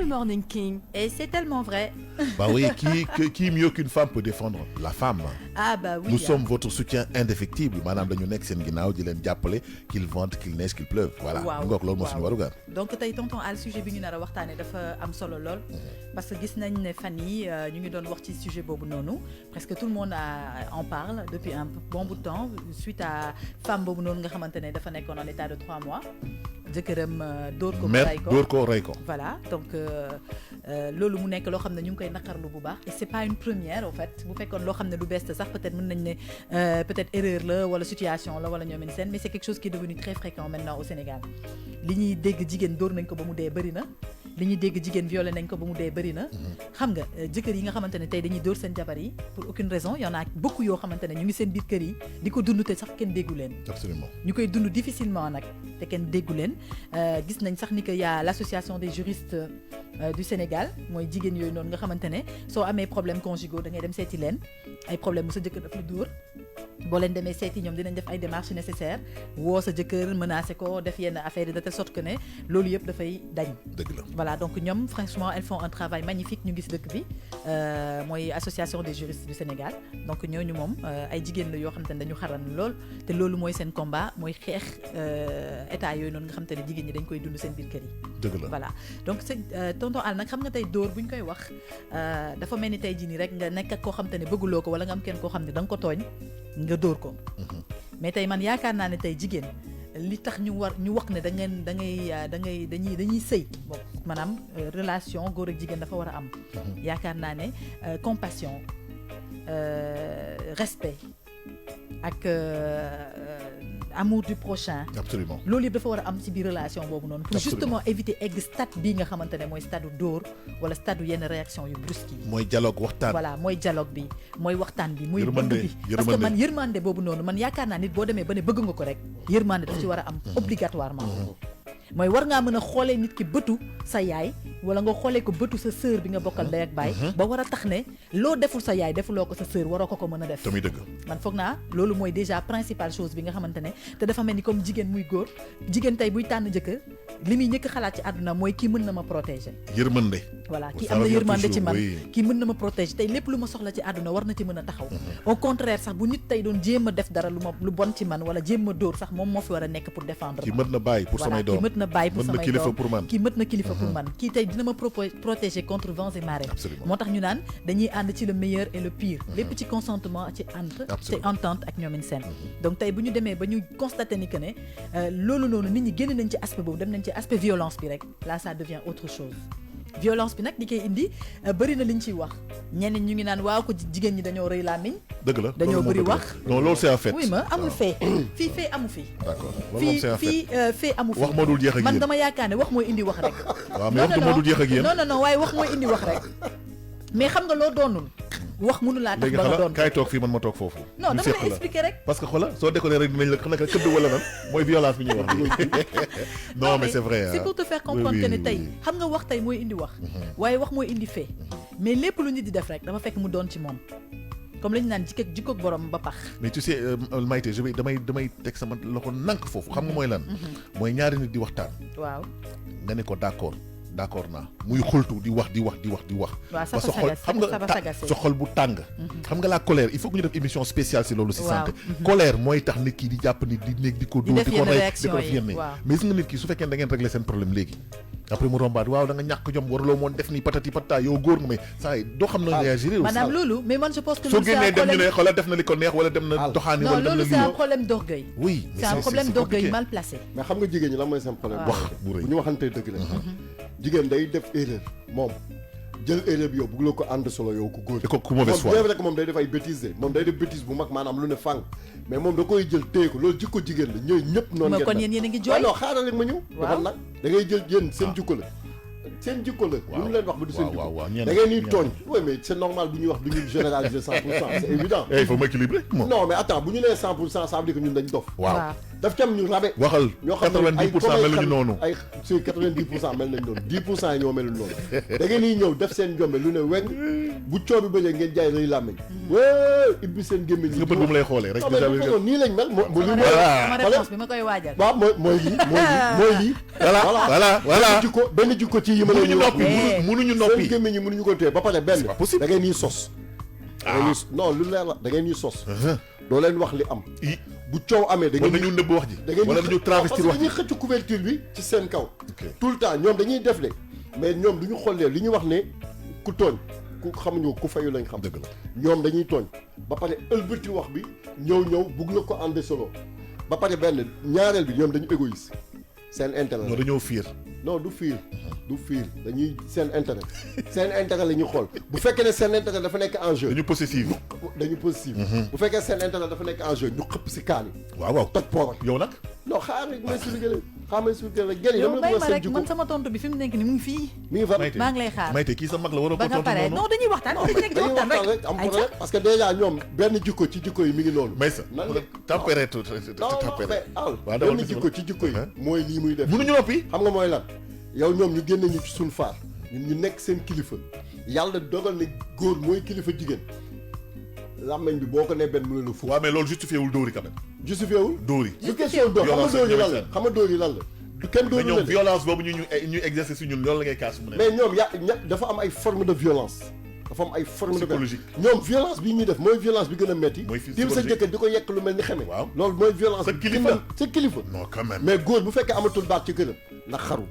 le Morning King. Et c'est tellement vrai. Bah oui, qui mieux qu'une femme peut défendre la femme? Ah bah oui. Nous sommes votre soutien indéfectible. Madame dañu nekk seen ginnaaw di leen jàppale qu'il vente, qu'il neige, qu'il pleuve. Voilà. Waaw ngoog loolu moo suñu warugar. donc tey tonton Al sujet bi ñu nar a waxtaanee dafa am solo lool. parce que gis nañ ne fan yi ñu ngi doon wax ci sujet boobu noonu presque tout le monde en parle depuis un bon bout de temps suite à femme boobu noonu nga xamante ne dafa nekkoon en état de 3 mois. jëkkëram dóor ko dóor ko rey ko. voilà donc loolu mu nekk loo xam ne ñu ngi koy naqarlu bu baax et c'est pas une première en fait bu fekkoon loo xam ne lu bees sax peut-être mën nañ ne peut-être erreur la wala situation la wala ñoom seen mais c'est quelque chose qui est devenu très fréquent maintenant au Sénégal li ñuy dégg jigéen dóor nañ ko ba mu dee bëri na li ñuy dégg jigéen violé nañ ko ba mu dee bëri na xam nga jëkkër yi nga xamante ne tey dañuy dóor seen jabar yi pour aucune raison y en a beaucoup yoo xamante ne ñu ngi seen biir kër yi di ko dund te sax kenn déggu leen absolument ñu koy dund difficilement nag te kenn déggu leen gis nañ sax ni que y a l'association des juristes du Sénégal mooy jigéen yooyu noonu nga xamante ne soo amee problème conjugaux da ngay dem seeti leen ay problème mu sa jëkkër daf la dóor boo leen demee seeti ñoom dinañ def ay démarches nécessaires woo sa jëkkër menacé ko def yenn affaire yi de telle sorte que ne loolu yëpp dafay dañ. dëgg la voilà donc ñoom franchement elles font un travail magnifique ñu gis dëkk bi mooy association des juristes du Sénégal donc ñooñu moom ay jigéen la yoo xamante ne dañu xaran lool te loolu mooy seen combat mooy xeex état yooyu noonu nga xamante ne jigéen ñi dañ koy dund seen biir kër yi. dëgg la voilà donc c'est tonton Al nag xam nga tey dóor bu ñu koy wax dafa mel ni tey jii nii rek nga nekk ak koo xamante ne bëgguloo ko wala nga am kenn koo xam ne da nga ko tooñ nga dóor ko mais tey man yaakaar naa ne tey jigéen li tax ñu wax ne dañuy sëy bon maanaam relation góor ak jigéen dafa war a am yaakaar naa ne compassion respect ak amour du prochain. absolument loolu yëpp dafa war a am ci biir relation boobu noonu. pour justement éviter egg stade bii nga xamante ne mooy stade dóor wala stade yenn réaction yu brusque yi. mooy dialogue waxtaan. voilà mooy dialogue bi mooy waxtaan bi. muy bëgg bi parce que man yërmande boobu noonu man yaakaar naa nit boo demee ba ne bëgg nga ko rek yërmande daf ci war a am obligatoirement. mooy war ngaa mën a xoolee nit ki bëtu sa yaay wala nga xoolee ko bëtu sa sœur bi nga bokkal ndey ak baay ba war a tax ne loo deful sa yaay defuloo ko sa sœur waroo ko mën a def. tamit dëgg man foog naa loolu mooy déjà principale chose bi nga xamante ne te dafa mel ni comme jigéen muy góor jigéen tey buy tànn jëkkër li muy ñëkk xalaat ci àdduna mooy kii mën na ma protéger. yërmande. voilà kii am na yërmande ci man kii mën na ma protéger tey lépp lu ma soxla ci àdduna war na ci mën a taxaw. au contraire sax bu nit tey doon jéem a def dara lu bon ci man wala jéem a dóor sax moom moo fi war a nekk pour défendre. kii mën na bàyyi pour samay doom kii mën na bàyyi pour samay doom pour man kii mët na kilifa pour man kii tey dina ma protéger contre vents et marées. moo tax ñu naan dañuy ànd ci le meilleur et le pire. lépp ci consentement ci ànd. ci entente ak ñoom seen. donc tey bu ñu demee ba ñu constater ni que ne loolu noonu nit ñi génn nañ ci aspect boobu dem nañ ci aspect violence bi rek là ça devient autre chose. violence bi nag di koy indi bëri na liñ ciy wax ñeneen ñu ngi naan waaw ko jigéen ñi dañoo rëy làmmiñ. dëgg la dañoo bëri wax. non loolu c'est un fait. oui ma amul fait fii fait amu fi. d'accord loolu moom c'est un fait fii fait amu fi. wax moo dul jeex ak yéen man dama yaakaar ne wax mooy indi wax rek. waaw mais wax moo dul jeex ak yéen. non waaye wax mooy indi wax rek mais xam nga loo doonul. wax mënu laa tax ba nga doon kaay toog fii man ma toog foofu. non dama lay expliquer rek. parce que xoolal soo déconné rek dinañ la xam ne këdd wala nan mooy violence bi ñuy wax nii. non mais c'est vrai c'est pour te faire comprendre que ne tey xam nga wax tey mooy indi wax. waaye wax mooy indi fait. mais lépp lu nit di def rek dafa fekk mu doon ci moom. comme la ñu naan jikkoog borom ba pax. mais tu sais Maïté damay teg sama loxo nank foofu xam nga mooy lan. mooy ñaari nit di waxtaan. waaw nga ne ko d'accord naa muy xultu di wax. waaw sa xol xam nga sa xol bu tàng. xam nga la colère il faut que ñu def émission spéciale si loolu si santé. colère mooy tax nit ki di jàpp nit di nekk di ko dóor di ko rey di ko def yenn mais gis nga nit ki su fekkee da ngeen régler seen problème léegi après mu rombaat waaw da nga ñàkk jom waruloo moon def ni patati patata yow góor nga mais saa yi doo xam na réagir madame loolu mais man je pense que soo génnee dem ñu ne xoolal def na li ko neex wala dem na doxaani wala dem na loolu c'est un problème d'orgueil. oui c'est un problème d'orgueil mal placé. mais xam nga jigéen ñi lan mooy seen problème wax bu rëy bu ñu waxantee dëgg la jigéen day def erreur moom jël erreur bi yow bëgg la ko ànd solo yow ku góor ku mauvaise foi rek moom day def ay bêtises moom day def bêtise bu mag maanaam lu ne fang mais moom da koy jël téye ko loolu jikko jigéen la ñooy ñëpp noonu ngeen kon yéen a ngi jooy non xaaral rek ma ñëw dafa nag da ngay jël yéen seen jikko la seen jikko la lu mu leen wax ba du seen jikko da ngeen ñuy tooñ oui mais c'est normal bu ñuy wax du ñu généraliser 100% c'est évident il faut m'équilibrer non mais attends bu ñu nee 100% ça veut dire que ñun dañ dof waaw daf ci am ñu rabe. waxal ñoo xam ne 90% meluñu noonu. ay si 90% mel nañ noonu 10% ñoo melul noonu da ngeen di ñëw def seen jombe lu ne weng bu coow bi bëjee ngeen jaay rëy làmmiñ wéy ibbi seen gémmiñ nga bët bu mu lay xoolee rek déjà nii lañ mel sama réponse bi ma koy waajal waaw mooy lii voilà benn jikko ci yi ma leen wax mënuñu noppi seen gémmiñ yi mënuñu ko téye ba pare benn da ngeen ñuy sos non lu leer la da ngeen ñuy sos doo leen wax li am bu coow amee da ngeen ñu nëbb wax ji wala dañu travestir wax ji dañuy xëcc couverture bi ci seen kaw tout le temps ñoom dañuy def de mais ñoom duñu xollee li ñu wax ne ku tooñ ku xamuñu ku fayu lañ xam dëgg la ñoom dañuy tooñ ba pare ëlbati wax bi ñëw bugg la ko ànde solo ba pare benn ñaareel bi ñoom dañu égoïste seen intérêt non dañoo fiir non du fiir dañuy seen intérêt la ñuy xool bu fekkee ne seen intérêt dafa nekk en jeu dañu possessif bu fekkee seen intérêt dafa nekk en jeu ñu xëpp si kaan yi waaw toj poobar yow nag non xaar rek may suñu gële yow may ma rek man sama tontu bi fi mu nekk ni mu ngi fii mi ngi fa maa ngi lay xaar Mayte kii sa mag la waroo ko tontu noonu non dañuy waxtaan rek am problème parce que déjà ñoom benn jikko ci jikko yi mi ngi noonu may sa tempéré benn jikko ci jikko yi mooy lii muy def mënuñu noppi xam nga mooy lan yow ñoom ñu génne ñu ci suñ faar ñun ñu nekk seen kilifa yàlla dogal ne góor mooy kilifa jigéen làmmeñ bi boo ko nee benn mënu la fu waaw mais loolu justifié wul dóor yi quand même justifié wul dóor yi du question dóor xam nga dóor yi lan la du kenn dóor ñoom violence boobu ñu exercer si ñun loolu la ngay kaas mu ne mais ñoom dafa am ay forme de violence dafa am ay forme de psychologique ñoom violence bi ñuy def mooy violence bi gën a metti tim sa jëkkër di ko yekk lu mel ni xeme waaw loolu mooy violence sa kilifa non quand même mais góor bu fekkee amatul baat ci këram ndax xaru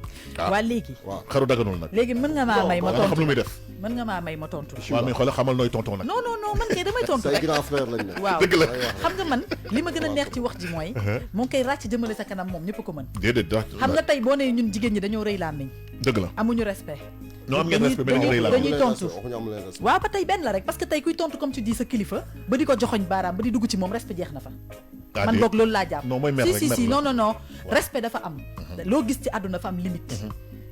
waa léegi waaw xaru daganul nag léegi mën nga maa may ma tontu xam lu muy def mën nga maa may ma tontu waaw mais xoolal xamal nooy tonton nag non man kay damay tontu say grand frère lañ ne waaw dëgg la xam nga man li ma gën a neex ci wax ji mooy mu ngi koy ràcc jëmale sa kanam moom ñëpp ko mën déedéet xam nga tey boo nee ñun jigéen ñi dañoo rëy làmmiñ dëgg la amuñu respect non am ngeen respect mais dañuy rëy làmmiñ dañuy tontu waaw ba tey benn la rek parce que tey kuy tontu comme tu dis sa kilifa ba di ko joxoñ baaraam ba di dugg ci moom respect jeex na fa man boog loolu laa jàpp si non respect dafa am loo gis ci àdduna dafa am limite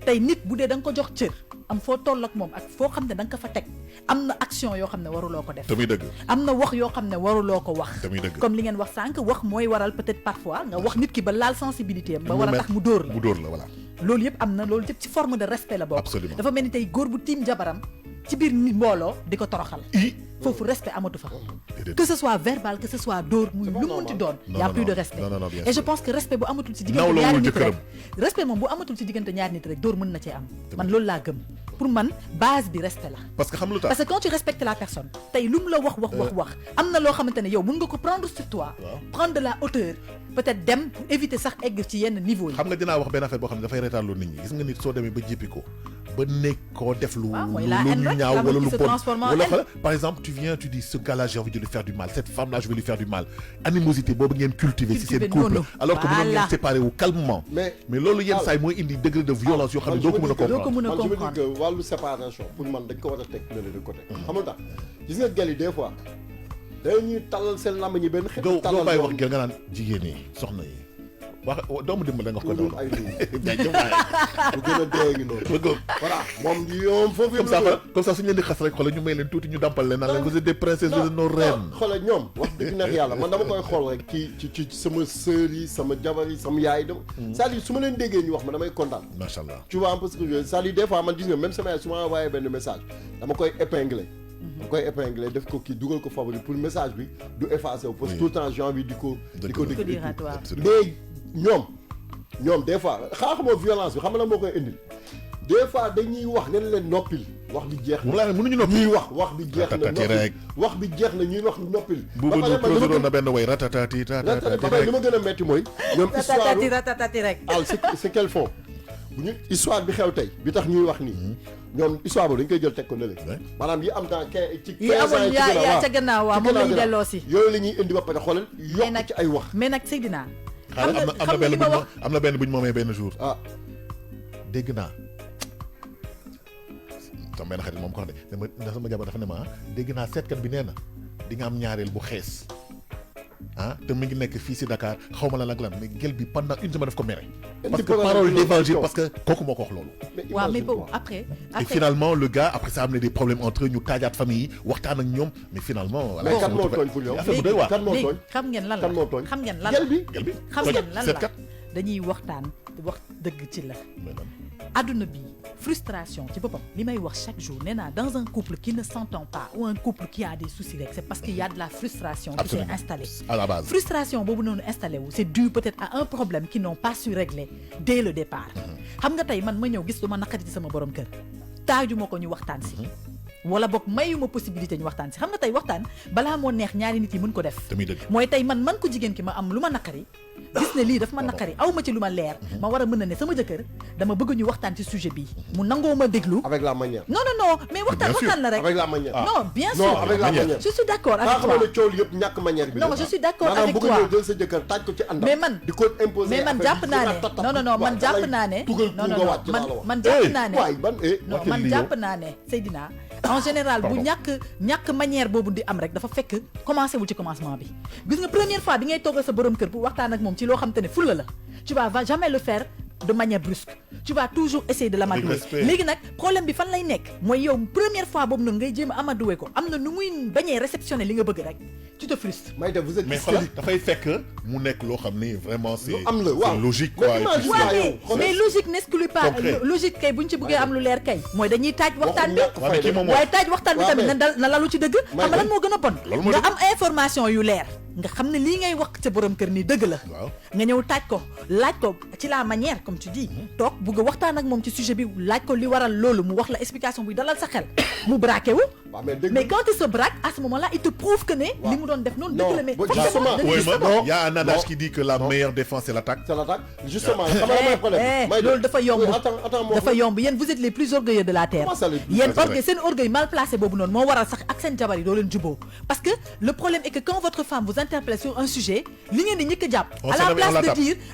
tey nit bu dee da nga ko jox cër am foo toll ak moom ak foo xam ne da nga ko fa teg am na action yoo xam ne waruloo ko def tamit dëgg am na wax yoo xam ne waruloo ko wax tamit dëgg comme li ngeen wax sànq wax mooy waral peut-être parfois nga wax nit ki ba laal sensibilité am ba war a tax mu dóor la voilà loolu yëpp am na loolu yëpp ci forme de respect la bokk absolument dafa mel ni tey góor bu tiim jabaram ci biir mbooloo di ko toroxal foofu respect amatu fa que ce soit verbal que ce soit dóor muy lu munti doon y a plus de respect et je pense que respect bu amatul ci diggante ñaari nit rek respect moom bu amatul ci diggante ñaari nit rek dóor mën na cee am man loolu laa gëm pour man base bi respect la parce que xam lu tax parce que quand tu respectes la personne tey lu mu la wax am na loo xamante ne yow mën nga ko prendre sur toi prendre de la hauteur peut-être dem pour éviter sax egg ci yenn niveau yi xam nga dinaa wax benn affaire boo xam ne dafay reetaanloo nit ñi gis nga nit soo demee ba jéppi ko ba nekk koo def lu ñaaw wala lu bon wala par exemple tu viens tu dis ce gars-là j'ai envie de lui faire du mal cette femme-là je vais lui faire du mal animosité boobu ngeen cultiver si seen couple alors que mënoon ngeen séparer wu calmement mais loolu yenn saa yi mooy indi degré de violence yoo xam ne doo ko mën a comprendre man je me dis que wàllu séparation pour man dañ ko war a teg de côté xam nga tax gis nga gel yi des fois dañuy talal seen lamb ñi benn xeet talal bàyyi wax gel nga naan jigéen yi soxna yi wax doomu dimbal nga wax ko noonu ay lu gën a dee ngi noonu voilà moom yoom foofu comme ça suñu leen di xas rek xoolal ñu may leen tuuti ñu dàmpal leen naan leen vous êtes des princesses vous êtes nos reines xoolal ñoom wax dëgg neex yàlla man dama koy xool rek ci sama sœur yi sama jabar yi sama yaay dama c'est-à-dire su ma leen déggee ñu wax ma damay kontaan macha allah tu vois parce que c'est-à-dire des fois man gis nga même sama yaay su ma envoyé benn message dama koy épingler def ko kii dugal ko favori pour message bi du effacer wu parce que tout le temps j'ai envie di ko mais ñoom des fois xaaxamoo violence bi xam nga la moo koy indil des fois dañuy wax nga ne leen noppil wax bi jeex na mënuñu noppi ñuy wax bi jeex na noppil wax bi jeex na ñuy wax noppil bu produire na benn way ratatati li ma gën a metti mooy ñoom histoire ratatati rek c'est quel fond bu ñu histoire bi xew tey bi tax ñuy wax nii ñoom histoire boobu dañ koy jël teg ko ne leen maanaam yi am dans ci 15 ans yaa ca gannaaw waaw moom la ñu delloo si yooyu la ñuy indi ba pare xoolal yokk ci ay wax mais nag Seydina am na benn bu ñu moomee benn jour dégg naa sama benn xarit moom ko wax de dama sama jabar dafa ne ma dégg naa seetkat bi nee na di nga am ñaareel bu xees te mi ngi nekk fii si Dakar xaw ma lan ak lan mais gel bi pendant une semaine daf ko mere. parce que parole d'évangile parce que kooku moo ko wax loolu. waaw mais bon après. et finalement le gars après ça a amené des problèmes entre eux ñu taajaat famille yi waxtaan ak ñoom mais finalement. mais kan moo tooñ pour yow kan moo tooñ xam ngeen lan la xam ngeen lan la gel bi xam ngeen lan la dañuy waxtaan wax dëgg ci la. adduna bi frustration ci boppam li may wax chaque jour nee naa dans un couple qui ne s'entend pas ou un couple qui a des soucis rek c'est parce qu'il y a de la frustration qui s'est installée à la base. Frustration boobu noonu installé wu c'est dû peut-être à un problème qu'ils n'ont pas su régler dès le départ. xam nga tey man ma ñëw gis lu ma naqari ci sama borom kër taajuma ko ñu waxtaan si wala boog mayuma possibilité ñu waxtaan si xam nga tey waxtaan balaa moo neex ñaari nit yi mën ko def mooy tey man ko jigéen ki ma am lu ma naqari gis ne lii daf ma naqari aw ma ci lu ma leer ma war a mën a ne sama jëkkër dama bëgg ñu waxtaan ci sujet bi mu nangoo ma déglu avec la manière non mais waxtaan la rek avec la manière non bien sûr avec la manière je suis d'accord avec toi ne coow yëpp ñàkk manière bi non je suis d'accord avec toi bëgg jël sa jëkkër taaj ko ci àndam mais man di ko imposer mais man jàpp naa ne non man jàpp naa ne man jàpp naa ne non man jàpp naa ne Seydina en général bu ñàkk manière boobu di am rek dafa fekk commencé wul ci commencement bi gis nga première fois bi ngay toogal sa borom kër pour waxtaan ak moom ci loo xam te ne fulla la tu vas jamais le faire de manière brusque tu vas toujours essayer de l'amadouer léegi nag problème bi fan lay nekk mooy yow première fois boobu noonu ngay jéem a amadouer ko am na nu muy bañee réceptionner li nga bëgg rek tu te frustres. mais xoolal dafay fekk mu nekk loo xam ni vraiment c'est logique quoi. mais logique n'exclut pas logique kay bu ñu ci bëggee am lu leer kay mooy dañuy taaj waxtaan bi waaye taaj waxtaan bi tamit na lalu ci dëgg xam nga lan moo gën a bon nga am information yu leer nga xam ne lii ngay wax sa borom kër nii dëgg la nga ñëw taaj ko laaj ko ci la manière comme tu dis toog bugg a waxtaan ak moom ci sujet bi laaj ko li waral loolu mu wax la explication buy dalal sa xel mu braqué wu mais quand il se braque à ce moment là il te prouve que ne li mu doon def noonu dëgg la mais forcément il y a un adage qui dit que la meilleure défense c'est l'attaque justement xam nga mooy problème loolu dafa yomb yéen vous êtes les plus orgueilleux de la terre yéen orgueil seen orgueil mal placé boobu noonu moo waral sax ak seen jabar yi doo leen juboo parce que le problème est que quand votre femme vous interpelle sur un sujet li ngeen di njëkk a jàpp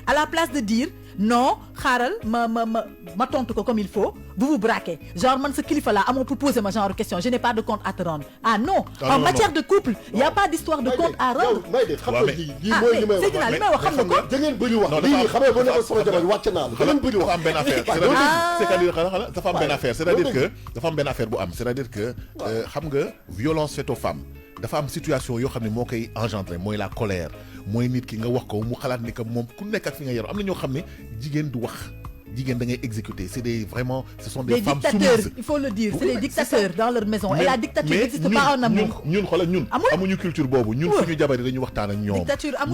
à la place de dire non xaaral ma tontu ko comme il faut vous vous braquez genre man sa kilifa laa amoo pour poser ma genre question je n'ai pas de compte à te rendre non en matière de couple il y a pas d'histoire de compte à rendre Seydina li may wax xam nga ko da ngeen bëri wax lii xam nga boo nekkoon sama jabar wàcc naa la da ngeen bëri wax dafa am benn affaire dafa am benn affaire c'est-à-dire que dafa am benn affaire bu am c'est-à-dire que xam nga violence faite aux femmes dafa am situation yoo xam ne moo koy engendrer mooy la colère mooy nit ki nga wax ko mu xalaat ni que moom ku nekk ak fi nga yaru am na ñoo xam ne jigéen du wax jigéen da ngay exécuter c'est des vraiment ce sont des femmes soumises il faut le dire c'est des dictateurs dans leur maison et la dictature n'existe pas en amour ñun xoolal ñun amuñu culture boobu ñun suñu jabar yi dañuy waxtaan ak ñoom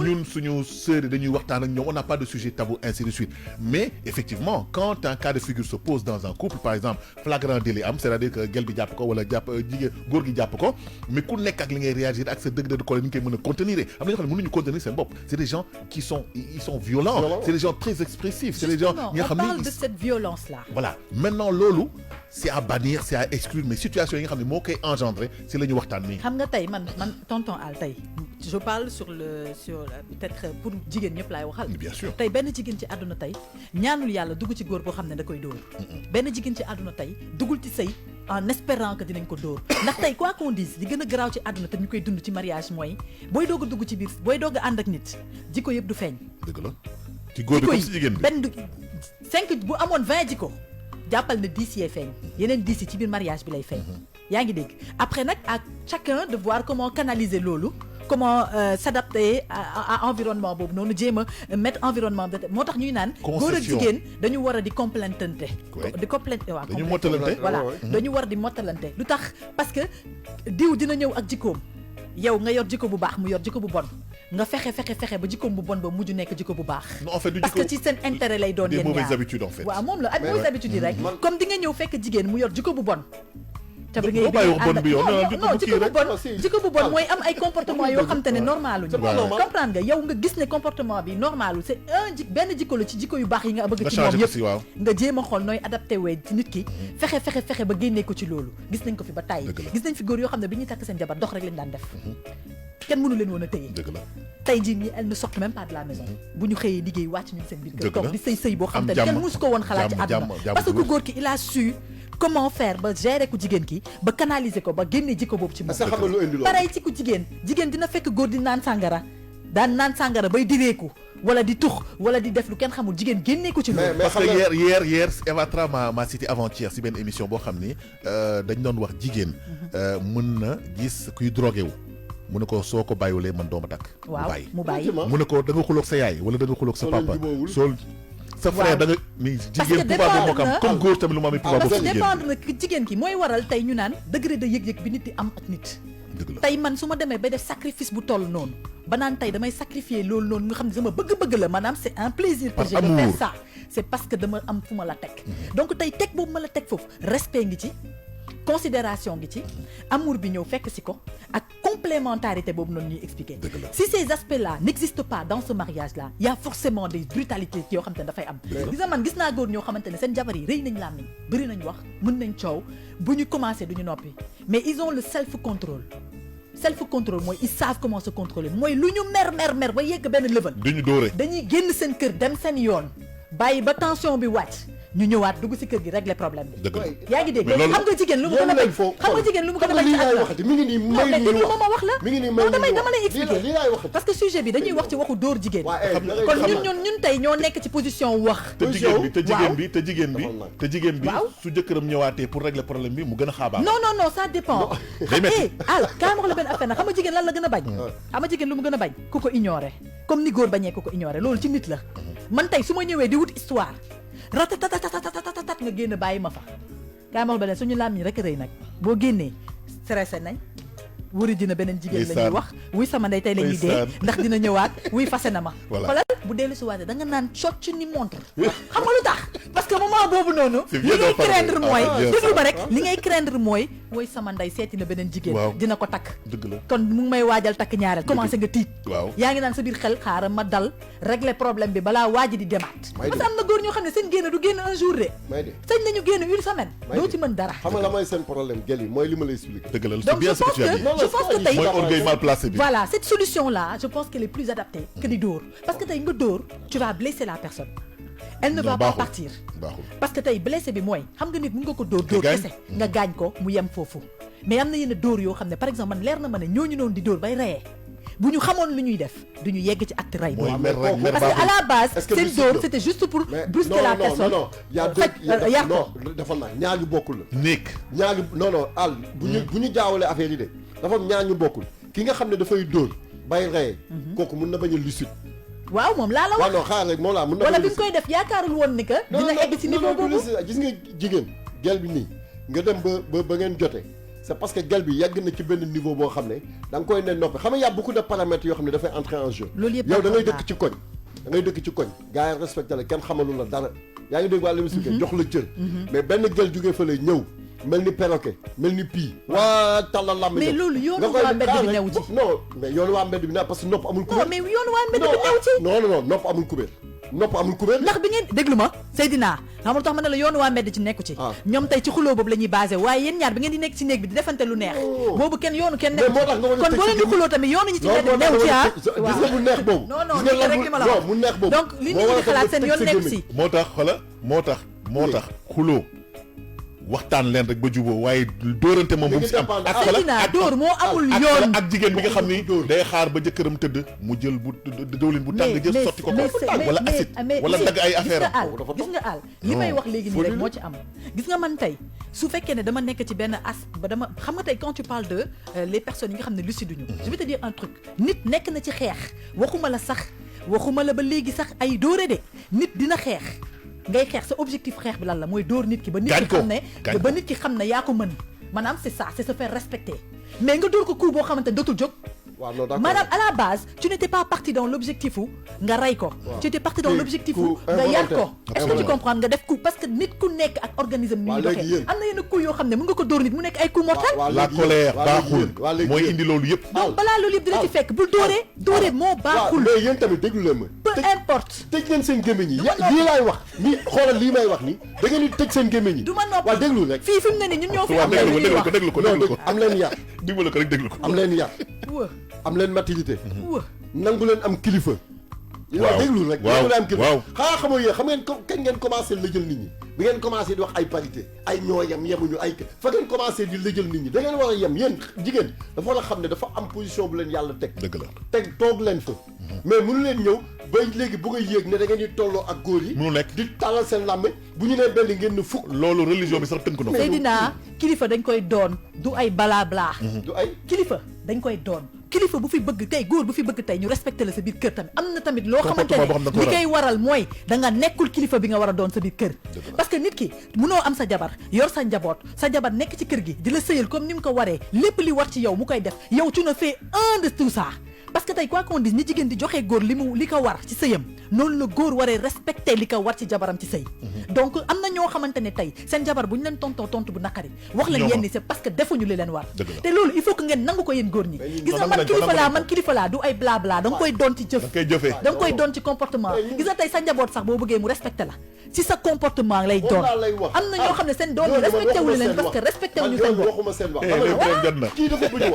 ñun suñu sœur yi dañuy waxtaan ak ñoom on n'a pas de sujet tabou ainsi de suite mais effectivement quand un cas de figure se pose dans un couple par exemple flagrant délit am c'est-à-dire que gel bi jàpp ko wala jàpp jigéen góor gi jàpp ko mais ku nekk ak li ngay réagir ak sa degré de colère ni ñu koy mën a contenir am na ñoo xam ne mënuñu contenir seen bopp c'est des gens qui sont violents c'est des gens très expressifs c'est des gens ñi nga xam ne de cette violence là voilà maintenant loolu c'est à bannir c'est à exclure mais situation yi nga xam ne moo koy engendrer si la ñu waxtaan nii xam nga tey man tonton Al tey je parle sur peut-être pour jigéen ñëpp laay waxal bien sûr tey benn jigéen ci àdduna tey ñaanul yàlla dugg ci góor boo xam ne da koy dóor benn jigéen ci àdduna tey duggul ci sëy en espérant que dinañ ko dóor ndax tey quoi qu'on dise li gën a garaaw ci àdduna te ñu koy dund ci mariage mooy booy doog a dugg ci biir booy doog a ànd ak nit jikko yëpp du feeñ dëgg la ci góor bi comme si jigéen bi benn 5 bu amoon 20 jikko jàppal na 10 yee feeñ yeneen 10 yi ci biir mariage bi lay feeñ yaa ngi dégg après nag à chacun de voir comment canaliser loolu comment s'adapter à environnement boobu noonu jéem a mettre environnement moo tax ñuy naan góor ak jigéen dañu war a di complémentante di complété waaw dañu mottalante voilà dañu war di mottalante lu tax parce que diw dina ñëw ak jikkoom yow nga yor jikko bu baax mu yor jikko bu bon nga fexe ba jikkoom bu bon ba mujj nekk jikko bu baax en fait, parce que ci seen intérêt lay doon des mauvaises habitudes en fait waaw moom la ak mauvaises habitudes yi rek comme di nga ñëw fekk jigéen mu yor jikko bu bon te bi ngay jikko bu bon mooy am ay comportement yoo xam te ne normalu ñu comprendre nga yow nga gis ne comportement bi normalu c'est benn jikko la ci jikko yu baax yi nga bëgg ci moom yëpp nga jéem a xool nooy adapté wee ci nit ki fexe ba génnee ko ci loolu gis nañ ko fi ba tàyyi gis nañ fi góor yoo xam ne bi ñuy takk seen jabar dox rek lañ daan def kenn mënu leen woon a téye tey jii nii elle ne sort même pas de la maison bu ñu xëyee liggéey wàcc ñu seen biir kër toog di sëy boo xam te ne kenn musu ko woon xalaat ci àdduna parce que ku góor ki il a su comment faire ba gérer ku jigéen ki ba canaliser ko ba génne jikko boobu ci moom pareil ci ku jigéen dina fekk góor di naan sàngara daan naan sàngara bay direeku wala di tux wala di def lu kenn xamul jigéen génnee ko ci loolu. parce que hier Eva Tra ma cité avant-hier si benn émission boo xam ni dañ doon wax jigéen mën na gis kuy drogué wu mu ne ko soo ko bàyyiwulee man dooma takk. waaw mu bàyyi mu ne ko da nga xuloog sa yaay wala da nga xuloog sa papa soo sa frère da nga ni jigéen pouvoir bi moo ko am comme góor tamit lu ma amee pouvoir boobu parce que dépendre na jigéen ki mooy waral tey ñu naan degré de yëg-yëg bi nit di am ak nit. tey man su ma demee bay def sacrifice bu toll noonu ba naan tey damay sacrifier loolu noonu nga xam ne sama bëgg-bëgg la maanaam c'est un plaisir que j'ai de faire ça c'est parce que dama am fu ma la teg donc tey teg boobu ma la teg foofu respect ngi ci considération ngi ci amour bi ñëw fekk si ko ak complémentarité boobu noonu ñuy expliquer si ces aspects là n'existent pas dans ce mariage là il y a forcément des brutalités yoo xamante ne dafay am gis nga man gis naa góor ñoo xamante ne seen jabar yi rëy nañ làmmiñ bëri nañ wax mën nañ coow bu ñu commencé du ñu noppi mais ils ont le self-control mooy ils savent comment se contrôler mooy lu ñu mer ba yegg benn level duñu dóore dañuy génn seen kër dem seen yoon bàyyi ba tension bi wàcc ñu ñëwaat dugg ci kër gi régler problème bi yaa ngi dégg xam nga jigéen lu mu gën a bañ xam nga jigéen lu mu gën a bañ mi ngi nii may déglu ma wax la non dama lay expliquer parce que sujet bi dañuy wax ci waxu dóor jigéen kon ñun tey ñoo nekk ci position wax te jigéen bi su jëkkëram ñëwaatee pour régler problème bi mu gën a xaabaar non ça dépend kaa ma wax la benn affaire na xam nga jigéen lan la gën a bañ xam nga jigéen lu mu gën a bañ ku ko ignorer comme ni góor bañee ku ko ignorer loolu ci nit la man tey su ma ñëwee di wut histoire ratatatatatatatat nga génn bàyyi ma fa kaa ma wax ba ne suñu làmmiñ rek rëy nag boo génnee stressé nañ wuri dina beneen jigéen la ñuy wax wuy sama ndey tey la ñuy dee ndax dina ñëwaat wuy fase na ma xoolal bu dellu si waatee da nga naan cocc ni montre xam nga lu tax parce que moment boobu noonu li ngay craindre mooy déglu ba rek li ngay craindre mooy woy sama ndey seeti na beneen jigéen dina ko takk kon mu ngi may waajal takk ñaareel commencé nga tiit yaa ngi naan sa biir xel xaaral ma dal régler problème bi balaa waaji di demaat parce que am na góor ñoo xam ne seen génn du génn un jour de sañ nañu génn une semaine doo ci mën dara xam nga la mooy seen problème gel yi mooy li ma lay expliquer donc je pense que tey mooy orgueil mal placé bi voilà cette solution là je pense qu'elle est plus adaptée que di dóor parce que tey nga dóor tu vas blesser la personne elle ne va pas partir parce que tey blessé bi mooy xam nga nit mën nga ko dóor kese nga gaañ ko mu yem foofu mais am na yenn dóor yoo xam ne par exemple man leer na ma ne ñooñu noonu di dóor bay reyee bu ñu xamoon lu ñuy def duñu yegg ci acte rey parce que à la base seen dóor c'était juste pour brusquer la personne non dafa naa ñaar ñu bokkul la ñaar ñu non àll bu ñu jaawalee affaire yi de dafa am ñaar ñu bokkul ki nga xam ne dafay dóor bay reyee kooku mën na bañ a lucide waaw moom laa la wax non xaaral rek moom laa mën na wala bi nga koy def yaakaarul woon ni que dina egg ci niveau boobu gis nga jigéen gel bi nii nga dem ba ngeen jote c'est parce que gel bi yàgg na ci benn niveau boo xam ne da nga koy ne noppi xam nga y a beaucoup de paramètres yoo xam ne dafay entrer en jeu yow da ngay dëkk ci koñ gars yi respecté la kenn xamalu la dara yaa ngi dégg wàlla musique jox la cër mais benn gel jógee fa lay ñëw mel ni perroquet mel ni pii waa tàllal làmb mais loolu yoonu waa mbedd bi new ci non mais yoonu waa mbedd bi ne parce que nopp amul kubéer mais yoonu waa mbedd bi new ci non nopp amul kubéer ndax bi ngeen déglu ma Seydina xam nga tax ma ne la yoonu waa mbedd ci nekku ci ñoom tey ci xuloo boobu la ñuy basé waaye yéen ñaar bi ngeen di nekk ci néeg bi di defante lu neex boobu kenn yoonu kenn nekk kon boo leen di xuloo tamit yoonu ñi ci mbedd bi new ci gis nga bu neex boobu non li rek li ma la wax mu neex boobu donc li nit ñi di xalaat seen yoon nekk si moo tax xuloo waxtaan leen rek ba juboo waaye dóorante moom bu mu si am ak dóor moo amul yoon ak jigéen bi nga xam ni day xaar ba jëkkëram tëdd mu jël bu dëwlin bu tàng jël sotti ko wala acide wala dagg ay affaire gis nga àll li may wax léegi nii rek moo ci am gis nga man tey su fekkee ne dama nekk ci benn ba dama xam nga tey quand tu parles de les personnes yi nga xam ne lucide duñu je vais te dire un truc nit nekk na ci xeex waxuma la ba léegi sax ay dóore de nit dina xeex ngay xeex sa objectif xeex bi lan la mooy dóor nit ki ba nit ki xam ne yaa ko mën maanaam c'est ça c'est se faire respecter mais nga dóor ko coup boo xamante ne dootul jóg maanaam à la base tu n'étais pas parti dans l'objectif u nga rey ko tu étais parti dans l'objectif u nga yar ko est-ce que tu comprends nga def coup parce que nit ku nekk ak organisme ni ñu doxee am na yenn coup yoo xam ne mën nga ko dóor nit mu nekk ay coup mortel la colère baaxul mooy indi loolu yëpp donc balaa loolu yëpp dina ci fekk bul dóoree moo baaxul mais yéen tamit déglu leen ma peu importe tëj leen seen gémmiñ yi lii laay wax ni xoolal lii may wax ni da ngeen di tëj seen gémmiñ yi du ma noppi waaw déglu rek fii fi mu ne nii ñun ñoo fi déglu ko am leen yar dimbali ko rek déglu ko am leen yar am leen maturité nangu leen am kilifa yow déglu rek waaw xanaa xamoo yéen xam ngeen kañ ngeen commencé lëjël nit ñi bi ngeen commencé di wax ay parité ay ñoo yem yemuñu ay fa ngeen commencé di lëjël nit ñi da ngeen war a yem yéen jigéen dafa war a xam ne dafa am position bu leen yàlla teg dëgg la teg toog leen fa mais mënu leen ñëw ba léegi bëgg a yéeg ne da ngeen di tolloo ak góor yi mënu nekk di tàllal seen làmbe bu ñu nee benn ngeen ne fukk loolu religion bi sax tënk na Seydina kilifa dañ koy doon du ay blabla du ay kilifa dañ koy doon kilifa bu fi bëgg tey góor bu fi bëgg tey ñu respecté la sa biir kër tamit am na tamit loo xamante ne li koy waral mooy da nga nekkul kilifa bi nga war a doon sa biir kër parce que nit ki munoo am sa jabar yor sa njaboot sa jabar nekk ci kër gi di la sëyal comme ni mu ko waree lépp li war ci yow mu koy def yow tu ne fais un de tout ça parce que tey quoi qu'on dise ni jigéen di joxee góor li ko war ci sëyam noonu la góor waree respecté li ko war ci jabaram ci sëy donc am na ñoo xamante ne tey seen jabar bu ñu leen tontoo tontu bu naqari wax leen yenn c'est parce que defuñu li leen war te loolu il faut que ngeen nangu ko yéen góor ñi gis nga man kilifa laa du ay blabla da nga koy doon ci jëf da nga koy doon ci comportement gis nga tey sa njaboot sax boo bëggee mu respecté la ci sa comportement lay doon am na ñoo xam ne seen doom yi respecté wuñu leen parce que respecté wuñu seen bopp kii dafa bëgg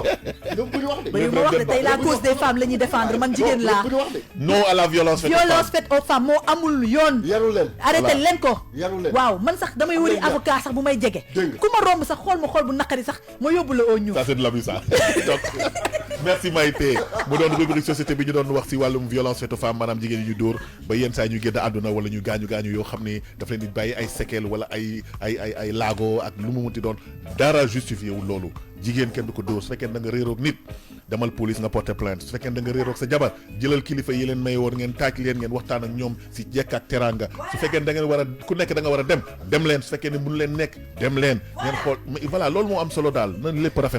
wax ma wax de tey la cause des femmes la ñuy défendre man jigéen laa non à la violence faite aux femmes moo amul yoon arrêté leen ko waaw man sax damay wëri avocat sax bu may jege ku ma romb sax xool ma xool bu naqari sax ma yóbbu la au ñu ça c'est de l'abus ça donc merci Maïté mu doon rubrique société bi ñu doon wax ci wàllum violence faite aux femmes maanaam jigéen yi ñu dóor ba yenn saa ñu génn àdduna wala ñu gaañu yoo xam ne daf leen di bàyyi ay séquelles wala ay laago ak lu mu munti doon dara justifié wul loolu jigéen kenn du ko dóor su fekkee da nga réeroog nit demal police nga porter plainte su fekkee da nga réeroog sa jabar jëlal kilifa yi leen may woon ngeen taaj leen ngeen waxtaan ak ñoom si jekk ak teranga su fekkee da ngeen war a ku nekk da nga war a dem leen su fekkee ne mënu leen nekk dem leen ngeen xool voilà loolu moo am solo daal na lépp rafet